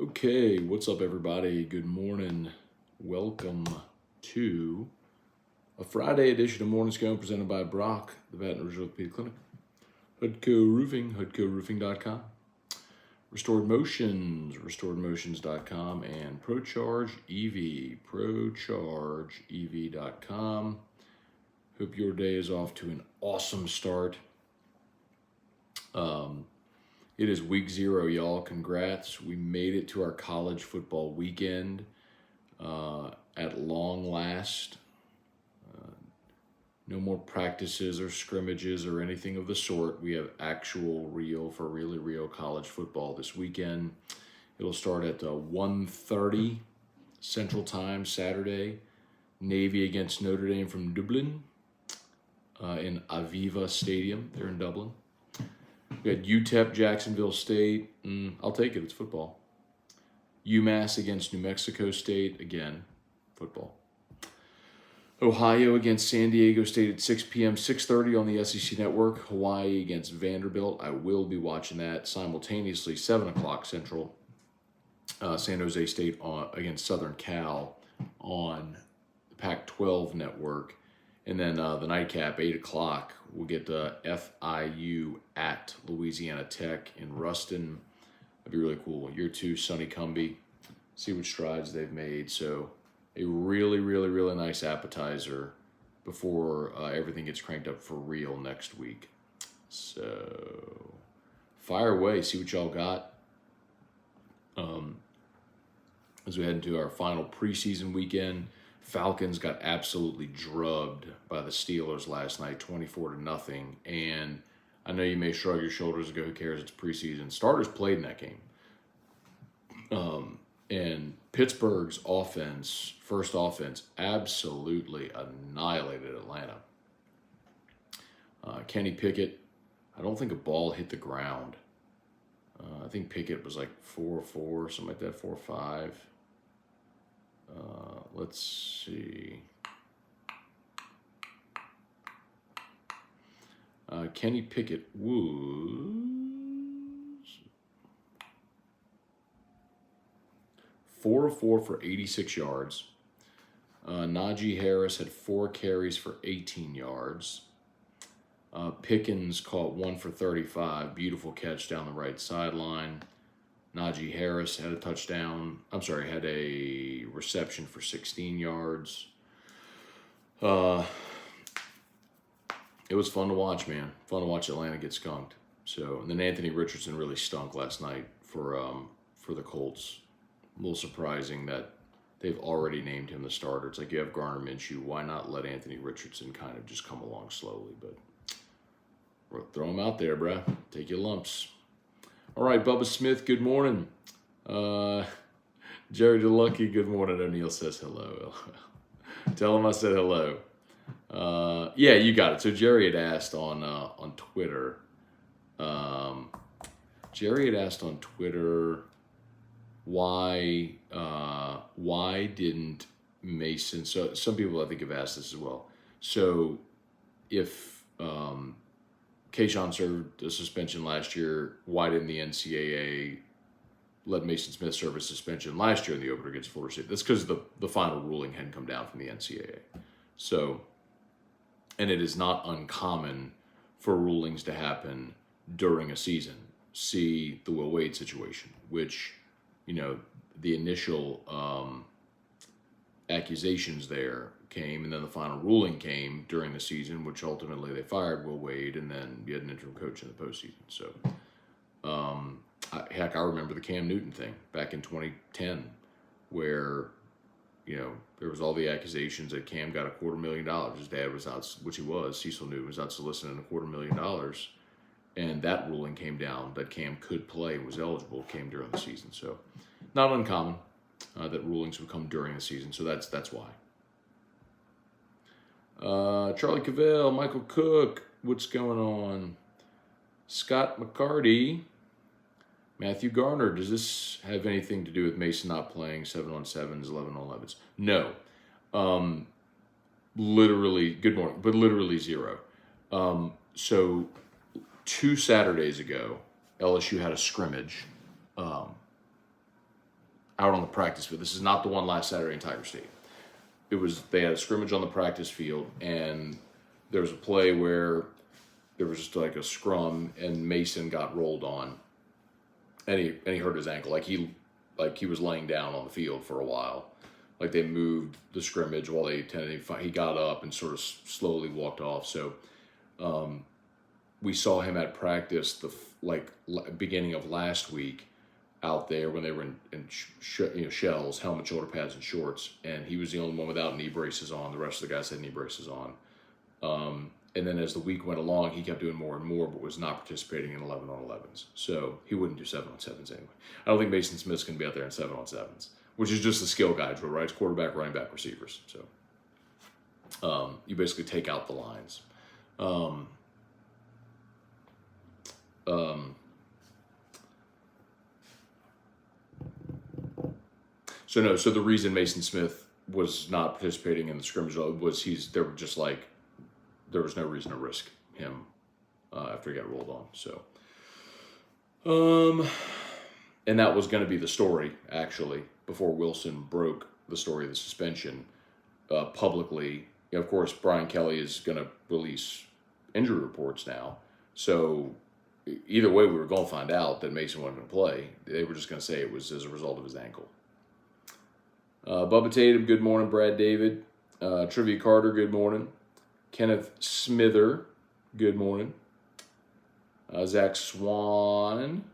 Okay, what's up, everybody? Good morning. Welcome to a Friday edition of Morning Scone presented by Brock, the Baton Rouge Orthopedic Clinic, Hudco Roofing, HudcoRoofing.com, Restored Motions, RestoredMotions.com, and ProCharge EV, ProChargeEV.com. Hope your day is off to an awesome start. It is week 0, y'all. Congrats. We made it to our college football weekend at long last. No more practices or scrimmages or anything of the sort. We have actual really real college football this weekend. It'll start at 1:30 Central Time Saturday. Navy against Notre Dame from Dublin in Aviva Stadium. They're in Dublin. We got UTEP, Jacksonville State. I'll take it. It's football. UMass against New Mexico State. Again, football. Ohio against San Diego State at 6 p.m., 6:30 on the SEC Network. Hawaii against Vanderbilt. I will be watching that simultaneously, 7 o'clock Central. San Jose State against Southern Cal on the Pac-12 Network. And then the nightcap, 8 o'clock, we'll get FIU at Louisiana Tech in Ruston. That'd be really cool. Year 2, Sonny Cumbie. See what strides they've made. So a really nice appetizer before everything gets cranked up for real next week. So fire away. See what y'all got. As we head into our final preseason weekend, Falcons got absolutely drubbed by the Steelers last night, 24-0. And I know you may shrug your shoulders and go, who cares? It's preseason. Starters played in that game. And Pittsburgh's first offense, absolutely annihilated Atlanta. Kenny Pickett, I don't think a ball hit the ground. I think Pickett was like 4-4, something like that, 4-5. Let's see. Kenny Pickett was 4-4 for 86 yards. Najee Harris had 4 carries for 18 yards. Pickens caught 1 for 35. Beautiful catch down the right sideline. Najee Harris had had a reception for 16 yards. It was fun to watch, man. Fun to watch Atlanta get skunked. So, and then Anthony Richardson really stunk last night for the Colts. A little surprising that they've already named him the starter. It's like you have Garner Minshew. Why not let Anthony Richardson kind of just come along slowly? But throw him out there, bruh. Take your lumps. All right, Bubba Smith, good morning. Jerry DeLucky, good morning. O'Neill says hello. Tell him I said hello. Yeah, you got it. So Jerry had asked on Twitter. Why didn't Mason? So some people I think have asked this as well. So if Keyshawn served a suspension last year, why didn't the NCAA let Mason Smith serve a suspension last year in the opener against Florida State? That's because the final ruling hadn't come down from the NCAA. So, and it is not uncommon for rulings to happen during a season. See the Will Wade situation, which, the initial accusations there came, and then the final ruling came during the season, which ultimately they fired Will Wade, and then you had an interim coach in the postseason. So, I remember the Cam Newton thing back in 2010, where, there was all the accusations that Cam got $250,000. His dad was out, which he was, Cecil Newton was out soliciting $250,000, and that ruling came down that Cam could play and was eligible, came during the season. So, not uncommon that rulings would come during the season. So that's why. Charlie Cavell, Michael Cook, what's going on? Scott McCarty, Matthew Garner, does this have anything to do with Mason not playing 7-on-7s, 11-on-11s? No. Literally, good morning, but literally zero. So 2 Saturdays ago, LSU had a scrimmage out on the practice field. This is not the one last Saturday in Tiger Stadium. They had a scrimmage on the practice field, and there was a play where there was just like a scrum, and Mason got rolled on, and he hurt his ankle. Like he was laying down on the field for a while. Like they moved the scrimmage while they attended. He got up and sort of slowly walked off. So we saw him at practice beginning of last week out there when they were in shells, helmet, shoulder pads, and shorts. And he was the only one without knee braces on. The rest of the guys had knee braces on. And then as the week went along, he kept doing more and more, but was not participating in 11-on-11s. So he wouldn't do 7-on-7s anyway. I don't think Mason Smith's going to be out there in 7-on-7s, which is just the skill guy drill, right? It's quarterback, running back, receivers. So you basically take out the lines. So the reason Mason Smith was not participating in the scrimmage was there was no reason to risk him after he got rolled on. So, and that was going to be the story, actually, before Wilson broke the story of the suspension publicly. Of course, Brian Kelly is going to release injury reports now. So either way, we were going to find out that Mason wasn't going to play. They were just going to say it was as a result of his ankle. Bubba Tatum, good morning. Brad David. Trivia Carter, good morning. Kenneth Smither, good morning. Zach Swan,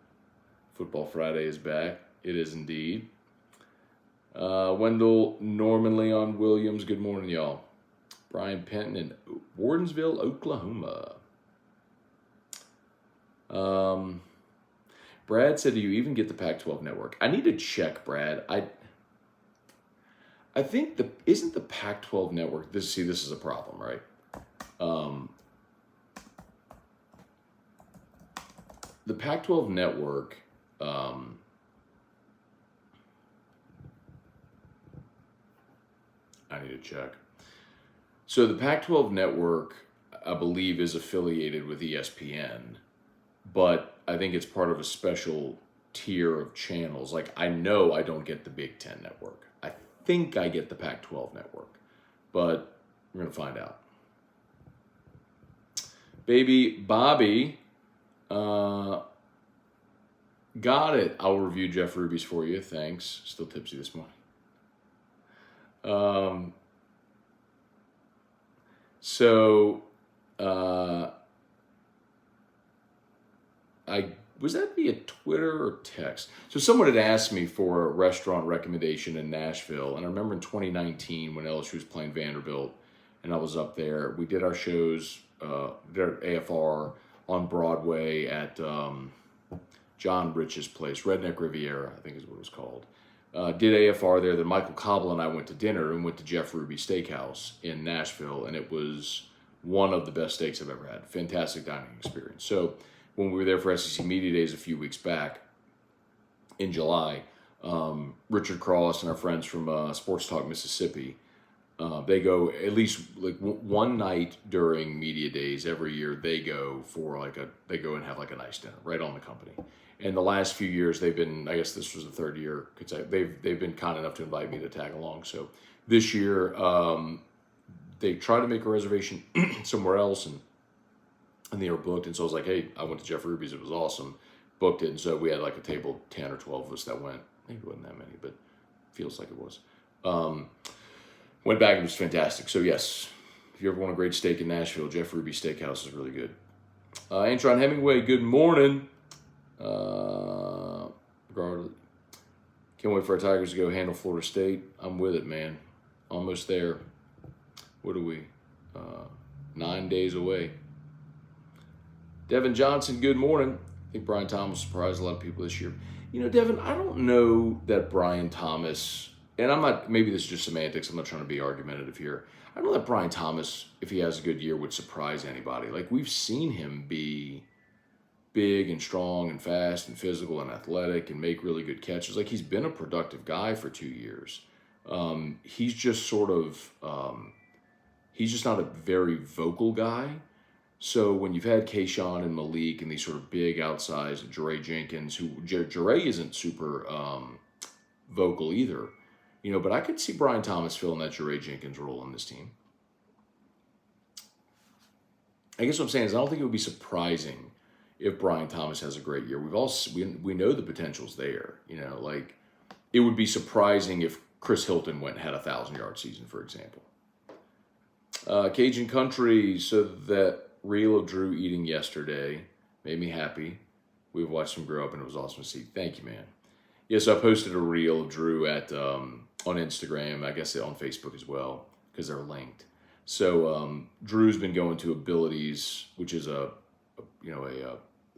Football Friday is back. It is indeed. Wendell Norman Leon Williams, good morning, y'all. Brian Penton in Wardensville, Oklahoma. Brad said, do you even get the Pac-12 network? I need to check, Brad. I think isn't the Pac-12 network, this is a problem, right? The Pac-12 network, I need to check. So the Pac-12 network, I believe, is affiliated with ESPN, but I think it's part of a special tier of channels. Like, I know I don't get the Big Ten network. I think I get the Pac-12 network, but we're going to find out. Baby Bobby, got it. I'll review Jeff Ruby's for you. Thanks. Still tipsy this morning. Was that via Twitter or text? So someone had asked me for a restaurant recommendation in Nashville, and I remember in 2019 when LSU was playing Vanderbilt, and I was up there. We did our shows, did our AFR on Broadway at John Rich's place, Redneck Riviera, I think is what it was called. Did AFR there. Then Michael Cobble and I went to dinner and went to Jeff Ruby's Steakhouse in Nashville, and it was one of the best steaks I've ever had. Fantastic dining experience. So when we were there for SEC Media Days a few weeks back in July, Richard Cross and our friends from Sports Talk Mississippi, they go at least like one night during Media Days every year. They go and have like a nice dinner right on the company. And the last few years they've been, I guess this was the third year, they've been kind enough to invite me to tag along. So this year they tried to make a reservation somewhere else and they were booked. And so I was like, hey, I went to Jeff Ruby's. It was awesome. Booked it. And so we had like a table, 10 or 12 of us that went. Maybe it wasn't that many, but feels like it was. Went back and it was fantastic. So yes, if you ever want a great steak in Nashville, Jeff Ruby's Steakhouse is really good. Antron Hemingway, good morning. Regardless, can't wait for our Tigers to go handle Florida State. I'm with it, man. Almost there. What are we? 9 days away. Devin Johnson, good morning. I think Brian Thomas surprised a lot of people this year. You know, Devin, I don't know that Brian Thomas, and I'm not, maybe this is just semantics, I'm not trying to be argumentative here. I don't know that Brian Thomas, if he has a good year, would surprise anybody. Like, we've seen him be big and strong and fast and physical and athletic and make really good catches. Like, he's been a productive guy for 2 years. He's just sort of, he's just not a very vocal guy. So when you've had Kayshawn and Malik and these sort of big outsized, Jere Jenkins, who Jere isn't super vocal either. But I could see Brian Thomas filling that Jeray Jenkins role on this team. I guess what I'm saying is I don't think it would be surprising if Brian Thomas has a great year. We know the potential's there. Like it would be surprising if Chris Hilton had a 1,000-yard season, for example. Cajun Country, so that reel of Drew eating yesterday made me happy. We've watched him grow up, and it was awesome to see. Thank you, man. Yes, I posted a reel of Drew on Instagram, I guess on Facebook as well, because they're linked. So Drew's been going to Abilities, which is a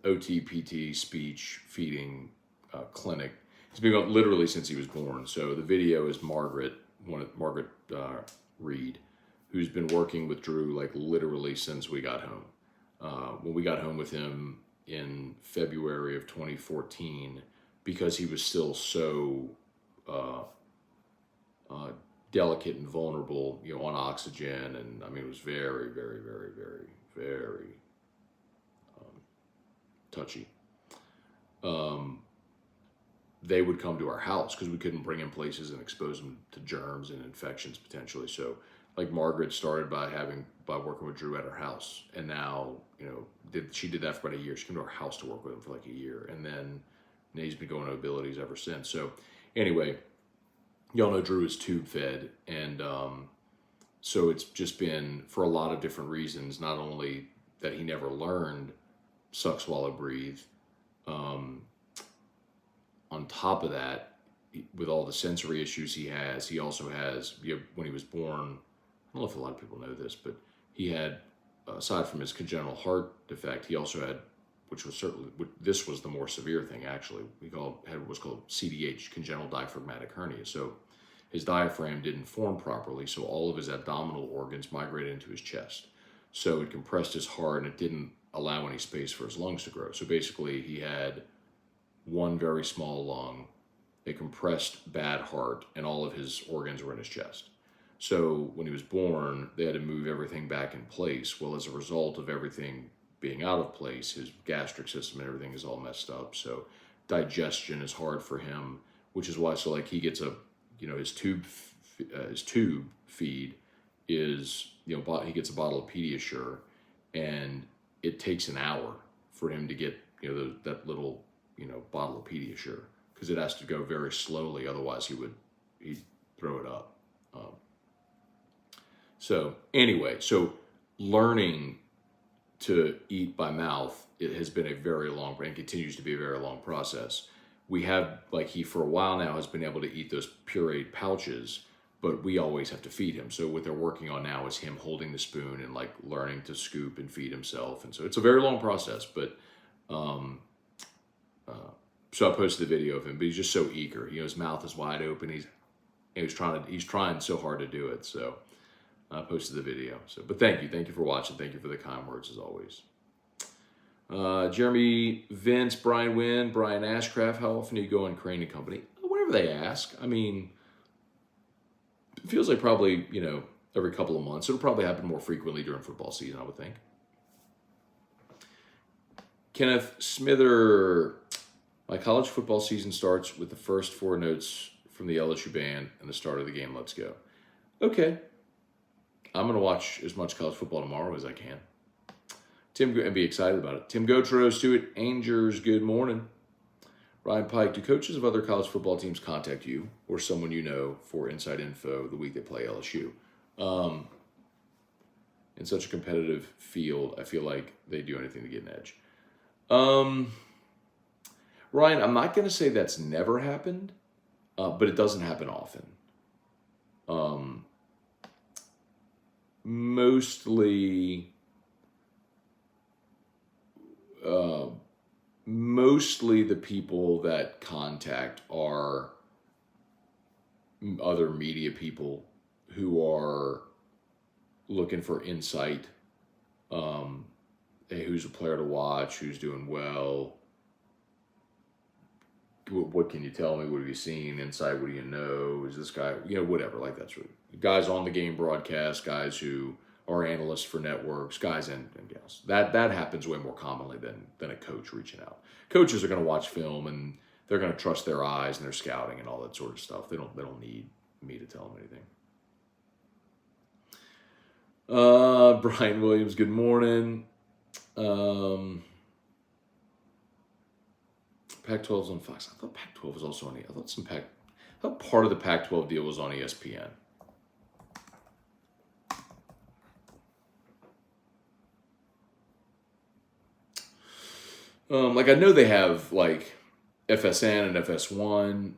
OT, PT, speech, feeding clinic. He's been going literally since he was born. So the video is Margaret Reed, who's been working with Drew like literally since we got home. When we got home with him in February of 2014, because he was still so delicate and vulnerable, on oxygen, and it was very, very, very, very, very touchy. They would come to our house because we couldn't bring him places and expose him to germs and infections potentially. So, like Margaret started by working with Drew at her house, and now she did that for about a year. She came to our house to work with him for like a year, and then he's been going to Abilities ever since. So, anyway. Y'all know Drew is tube fed, and so it's just been for a lot of different reasons. Not only that he never learned suck, swallow, breathe. On top of that, with all the sensory issues he also has. When he was born, I don't know if a lot of people know this, but he had, aside from his congenital heart defect, he also had, this was the more severe thing actually. Had what's called CDH, congenital diaphragmatic hernia. So his diaphragm didn't form properly, so all of his abdominal organs migrated into his chest. So it compressed his heart, and it didn't allow any space for his lungs to grow. So basically, he had one very small lung, a compressed bad heart, and all of his organs were in his chest. So when he was born, they had to move everything back in place. Well, as a result of everything being out of place, his gastric system and everything is all messed up. So digestion is hard for him, which is why, so like he gets his tube feed is, he gets a bottle of Pediasure, and it takes an hour for him to get, that little, bottle of Pediasure, because it has to go very slowly. Otherwise he'd throw it up. So anyway, learning to eat by mouth, it has been a very long, and continues to be a very long process. We have, he for a while now has been able to eat those pureed pouches, but we always have to feed him. So what they're working on now is him holding the spoon and learning to scoop and feed himself. And so it's a very long process, but so I posted the video of him, but he's just so eager. His mouth is wide open. He's trying so hard to do it. So I posted the video. So, but thank you for watching. Thank you for the kind words as always. Jeremy, Vince, Brian Wynn, Brian Ashcraft, how often do you go on Crane and Company? Whenever they ask. It feels like probably, every couple of months. It'll probably happen more frequently during football season, I would think. Kenneth Smither, my college football season starts with the first 4 notes from the LSU band and the start of the game. Let's go. Okay. I'm going to watch as much college football tomorrow as I can. And be excited about it. Tim Gotros, Stuart Angers, good morning. Ryan Pike, do coaches of other college football teams contact you or someone you know for inside info the week they play LSU? In such a competitive field, I feel like they do anything to get an edge. Ryan, I'm not going to say that's never happened, but it doesn't happen often. Mostly the people that contact are other media people who are looking for insight. Hey, who's a player to watch? Who's doing well? What can you tell me? What have you seen? Insight, what do you know? Is this guy, whatever, that's what guys on the game broadcast, guys who are analysts for networks, guys and gals. That happens way more commonly than a coach reaching out. Coaches are going to watch film and they're going to trust their eyes and their scouting and all that sort of stuff. They don't need me to tell them anything. Brian Williams, good morning. Pac-12's on Fox. I thought Pac-12 was also on. I thought part of the Pac-12 deal was on ESPN. Like I know they have like FSN and FS1.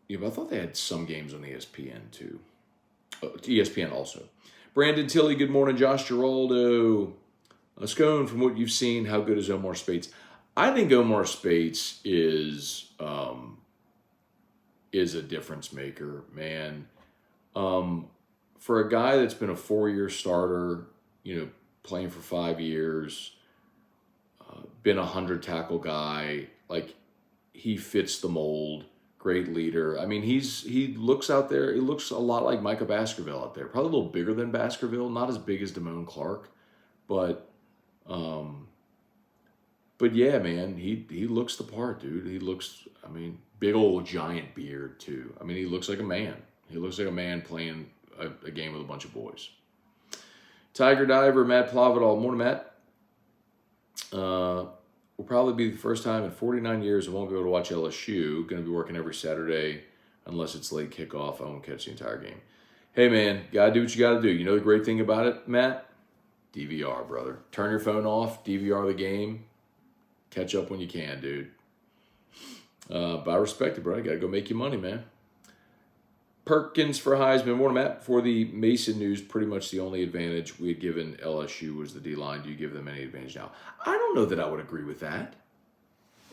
Yeah, but I thought they had some games on ESPN too. ESPN also. Brandon Tilley, good morning. Josh Giraldo. Scone, from what you've seen, how good is Omar Speights? I think Omar Speights is a difference maker, man. For a guy that's been a 4-year starter, playing for 5 years, been a 100 tackle guy, like he fits the mold. Great leader. I mean, he looks out there. He looks a lot like Micah Baskerville out there. Probably a little bigger than Baskerville, not as big as Damone Clark, but yeah, man, he looks the part, dude. He looks, I mean, big old giant beard too. I mean, he looks like a man. He looks like a man playing a game with a bunch of boys. Tiger Diver, Matt Plavidal. Morning, Matt. Will probably be the first time in 49 years I won't be able to watch LSU. Going to be working every Saturday unless it's late kickoff. I won't catch the entire game. Hey, man, got to do what you got to do. You know the great thing about it, Matt? DVR, brother. Turn your phone off, DVR the game. Catch up when you can, dude. But I respect it, bro. You got to go make your money, man. Perkins for Heisman. Morning, Matt. For the Mason news, pretty much the only advantage we had given LSU was the D-line. Do you give them any advantage now? I don't know that I would agree with that.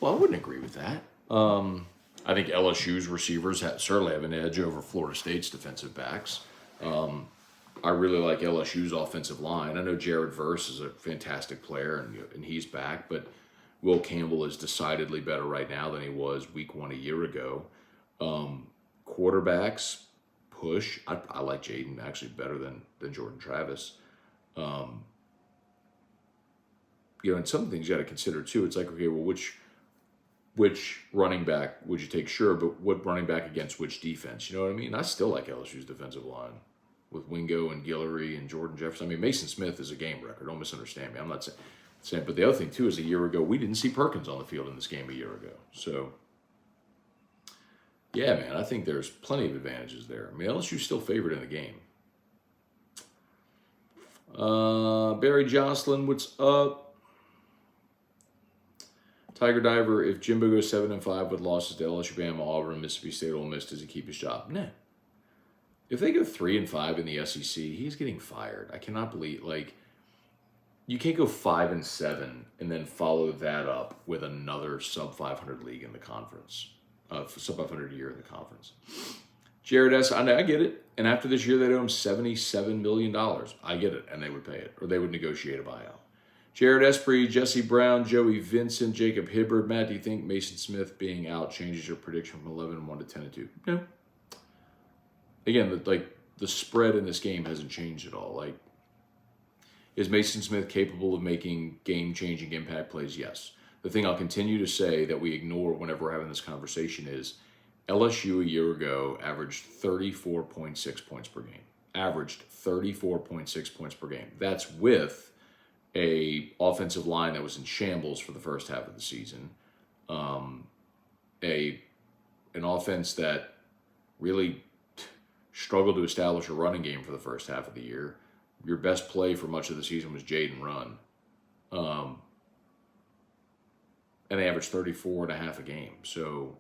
Well, I wouldn't agree with that. I think LSU's receivers certainly have an edge over Florida State's defensive backs. I really like LSU's offensive line. I know Jared Verse is a fantastic player, and he's back, but Will Campbell is decidedly better right now than he was week 1 a year ago. Quarterbacks push. I like Jaden actually better than Jordan Travis. And some things you got to consider too. It's like, okay, well, which running back would you take? Sure, but what running back against which defense? You know what I mean? I still like LSU's defensive line with Wingo and Guillory and Jordan Jefferson. I mean, Mason Smith is a game record. Don't misunderstand me. I'm not saying, but the other thing too is a year ago we didn't see Perkins on the field in this game a year ago. So. Yeah, man, I think there's plenty of advantages there. I mean, LSU's still favored in the game. Barry Jocelyn, what's up? Tiger Diver, if Jimbo goes 7-5 with losses to LSU, Bama, Auburn, Mississippi State, Ole Miss, does he keep his job? Nah. If they go 3-5 in the SEC, he's getting fired. I cannot believe, you can't go 5-7 and then follow that up with another sub-500 league in the conference. Sub 500 a year in the conference. Jared S., I get it. And after this year, they'd owe him $77 million. I get it. And they would pay it. Or they would negotiate a buyout. Jared Esprit, Jesse Brown, Joey Vincent, Jacob Hibbard. Matt, do you think Mason Smith being out changes your prediction from 11-1 to 10-2? No. Again, the spread in this game hasn't changed at all. Is Mason Smith capable of making game-changing impact plays? Yes. The thing I'll continue to say that we ignore whenever we're having this conversation is LSU a year ago averaged 34.6 points per game. Averaged 34.6 points per game. That's with a offensive line that was in shambles for the first half of the season. An offense that really struggled to establish a running game for the first half of the year. Your best play for much of the season was Jaden Run. And they average 34.5 a game. So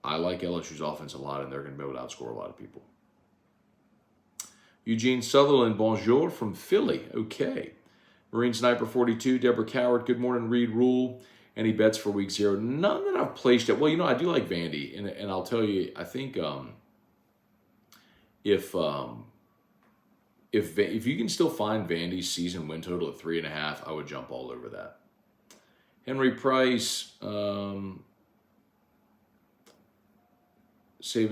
I like LSU's offense a lot, and they're going to be able to outscore a lot of people. Eugene Sutherland, bonjour from Philly. Okay. Marine Sniper 42, Deborah Coward, good morning, Reed Rule. Any bets for week 0? None that I've placed yet. Well, I do like Vandy, and I'll tell you, I think if you can still find Vandy's season win total at 3.5, I would jump all over that. Henry Price, Saban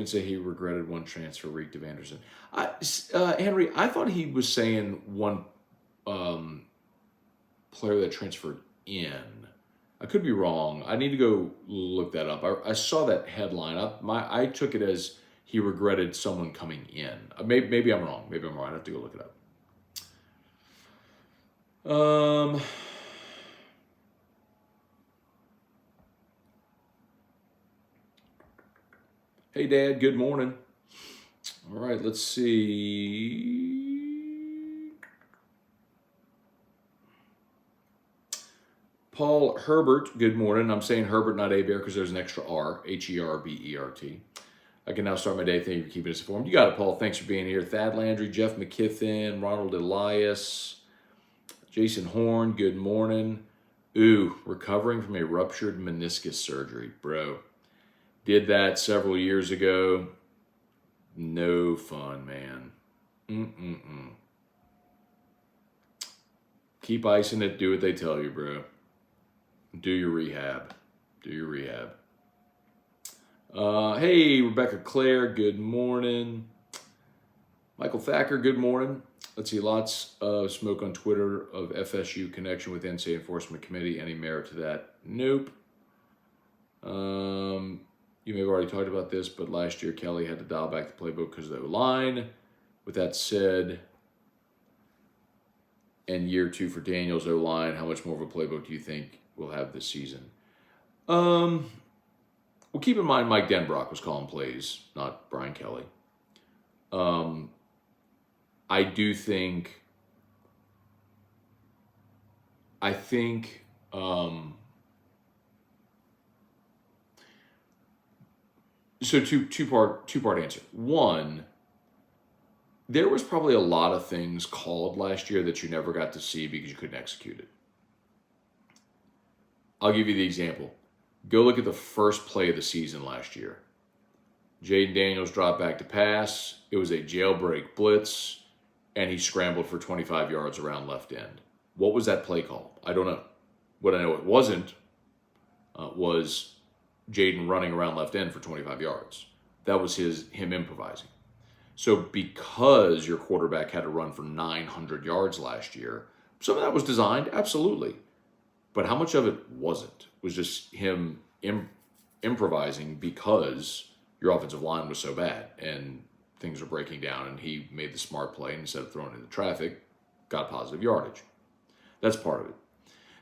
said he regretted one transfer week to Vanderson. Henry, I thought he was saying one player that transferred in. I could be wrong. I need to go look that up. I saw that headline. I took it as he regretted someone coming in. Maybe I'm wrong. Maybe I'm wrong. I have to go look it up. Hey, Dad. Good morning. All right. Let's see. Paul Herbert, good morning. I'm saying Herbert, not Abear, because there's an extra R, Herbert. I can now start my day. Thank you for keeping us informed. You got it, Paul. Thanks for being here. Thad Landry, Jeff McKithen, Ronald Elias, Jason Horn, good morning. Ooh, recovering from a ruptured meniscus surgery, bro. Did that several years ago. No fun, man. Keep icing it. Do what they tell you, bro. Do your rehab. Hey, Rebecca Claire, good morning. Michael Thacker, good morning. Let's see, lots of smoke on Twitter of FSU connection with NCAA Enforcement Committee. Any merit to that? Nope. You may have already talked about this, but last year Kelly had to dial back the playbook because of the O-line. With that said, and year 2 for Daniels O-line, how much more of a playbook do you think we'll have this season? Well, keep in mind Mike Denbrock was calling plays, not Brian Kelly. I think so two-part answer. One, there was probably a lot of things called last year that you never got to see because you couldn't execute it. I'll give you the example. Go look at the first play of the season last year. Jaden Daniels dropped back to pass. It was a jailbreak blitz, and he scrambled for 25 yards around left end. What was that play call? I don't know. What I know it wasn't was Jaden running around left end for 25 yards. That was him improvising. So because your quarterback had to run for 900 yards last year, some of that was designed, absolutely. But how much of it wasn't? It was just him improvising because your offensive line was so bad and things were breaking down, and he made the smart play, and instead of throwing into traffic, got positive yardage. That's part of it.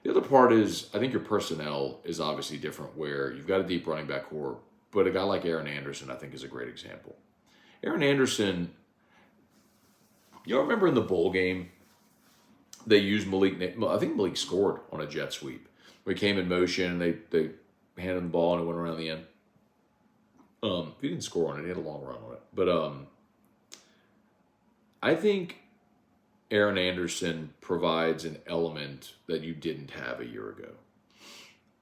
The other part is, I think your personnel is obviously different, where you've got a deep running back core, but a guy like Aaron Anderson, I think, is a great example. Aaron Anderson, you remember in the bowl game, they used Malik. I think Malik scored on a jet sweep. We came in motion, and they handed him the ball, and it went around the end. He didn't score on it. He had a long run on it. But I think Aaron Anderson provides an element that you didn't have a year ago.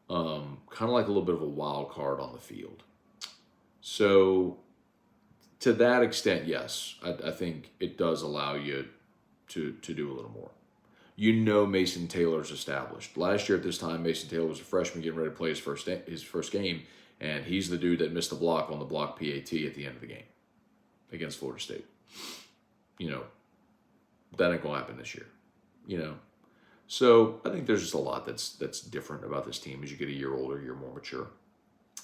Kind of like a little bit of a wild card on the field. So to that extent, yes, I think it does allow you to do a little more. You know Mason Taylor's established. Last year at this time, Mason Taylor was a freshman getting ready to play his first game, and he's the dude that missed the block on the block PAT at the end of the game against Florida State. That ain't going to happen this year, So I think there's just a lot that's different about this team as you get a year older, you're more mature.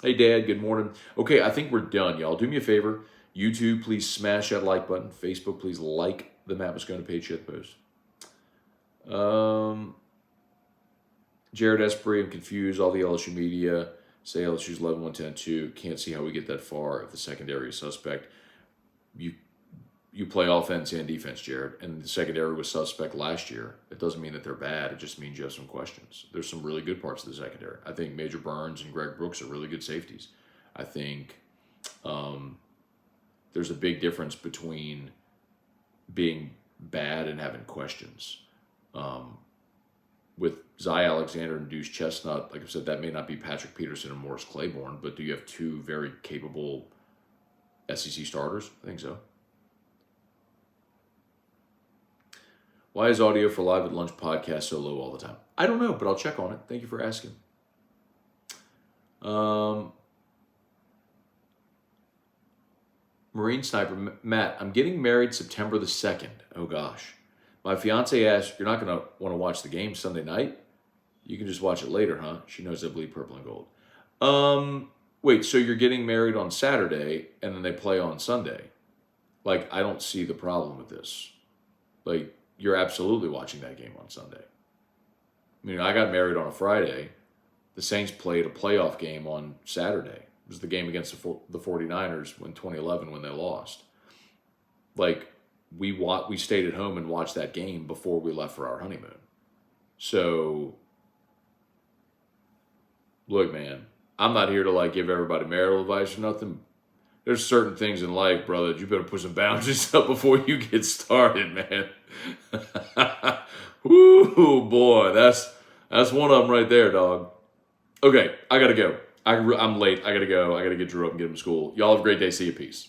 Hey, Dad, good morning. Okay, I think we're done, y'all. Do me a favor. YouTube, please smash that like button. Facebook, please like the Matt Moscona page shit post. Jared Esprit, I'm confused. All the LSU media say LSU's 11-1-10-2. Can't see how we get that far if the secondary is suspect. You play offense and defense, Jared, and the secondary was suspect last year. It doesn't mean that they're bad. It just means you have some questions. There's some really good parts of the secondary. I think Major Burns and Greg Brooks are really good safeties. I think there's a big difference between being bad and having questions. With Zy Alexander and Deuce Chestnut, like I said, that may not be Patrick Peterson and Morris Claiborne, but do you have two very capable SEC starters? I think so. Why is audio for Live at Lunch podcast so low all the time? I don't know, but I'll check on it. Thank you for asking. Marine Sniper, Matt, I'm getting married September the 2nd. Oh, gosh. My fiance asked, you're not going to want to watch the game Sunday night? You can just watch it later, huh? She knows I bleed purple and gold. Wait, so you're getting married on Saturday and then they play on Sunday? Like, I don't see the problem with this. Like, you're absolutely watching that game on Sunday. I mean, I got married on a Friday. The Saints played a playoff game on Saturday. It was the game against the 49ers in 2011 when they lost. Like, we stayed at home and watched that game before we left for our honeymoon. So, look, man, I'm not here to, like, give everybody marital advice or nothing. There's certain things in life, brother, that you better put some boundaries up before you get started, man. Woo, boy, that's one of them right there, dog. Okay, I gotta go. I'm late. I gotta go. I gotta get Drew up and get him to school. Y'all have a great day. See you. Peace.